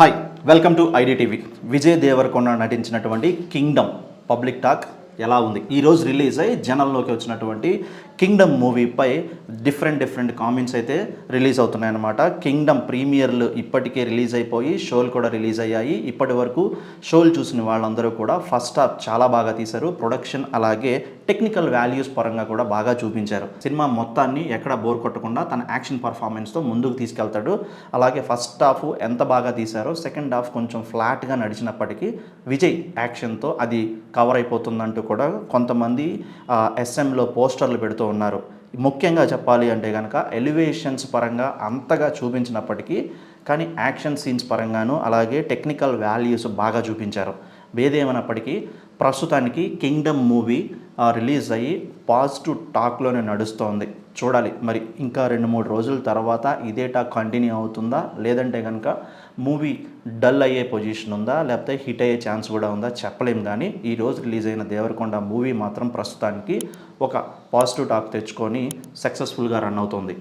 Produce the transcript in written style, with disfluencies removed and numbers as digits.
Hi welcome to IDTV. Vijay Devarakonda నటించినటువంటి Kingdom public talk ఎలా ఉంది? ఈరోజు రిలీజ్ అయ్యి జనాల్లోకి వచ్చినటువంటి కింగ్డమ్ మూవీపై డిఫరెంట్ కామెంట్స్ అయితే రిలీజ్ అవుతున్నాయన్నమాట. కింగ్డమ్ ప్రీమియర్లు ఇప్పటికే రిలీజ్ అయిపోయి షోలు కూడా రిలీజ్ అయ్యాయి. ఇప్పటి వరకు షోలు చూసిన వాళ్ళందరూ కూడా ఫస్ట్ హాఫ్ చాలా బాగా తీశారు. ప్రొడక్షన్ అలాగే టెక్నికల్ వాల్యూస్ పరంగా కూడా బాగా చూపించారు. సినిమా మొత్తాన్ని ఎక్కడ బోర్ కొట్టకుండా తన యాక్షన్ పర్ఫార్మెన్స్తో ముందుకు తీసుకెళ్తాడు. అలాగే ఫస్ట్ హాఫ్ ఎంత బాగా తీశారో సెకండ్ హాఫ్ కొంచెం ఫ్లాట్గా నడిచినప్పటికీ విజయ్ యాక్షన్తో అది కవర్ అయిపోతుందంటూ కూడా కొంతమంది ఎస్ఎంలో పోస్టర్లు పెడుతూ ఉన్నారు. ముఖ్యంగా చెప్పాలి అంటే కనుక ఎలివేషన్స్ పరంగా అంతగా చూపించినప్పటికీ కానీ యాక్షన్ సీన్స్ పరంగాను అలాగే టెక్నికల్ వాల్యూస్ బాగా చూపించారు. ఏదేమైనప్పటికీ ప్రస్తుతానికి కింగ్డమ్ మూవీ రిలీజ్ అయ్యి పాజిటివ్ టాక్లోనే నడుస్తోంది. చూడాలి మరి ఇంకా 2-3 రోజుల తర్వాత ఇదే టాక్ కంటిన్యూ అవుతుందా, లేదంటే కనుక మూవీ డల్ అయ్యే పొజిషన్ ఉందా, లేకపోతే హిట్ అయ్యే ఛాన్స్ కూడా ఉందా చెప్పలేం. కానీ ఈరోజు రిలీజ్ అయిన దేవరకొండ మూవీ మాత్రం ప్రస్తుతానికి ఒక పాజిటివ్ టాక్ తెచ్చుకొని సక్సెస్ఫుల్గా రన్ అవుతుంది.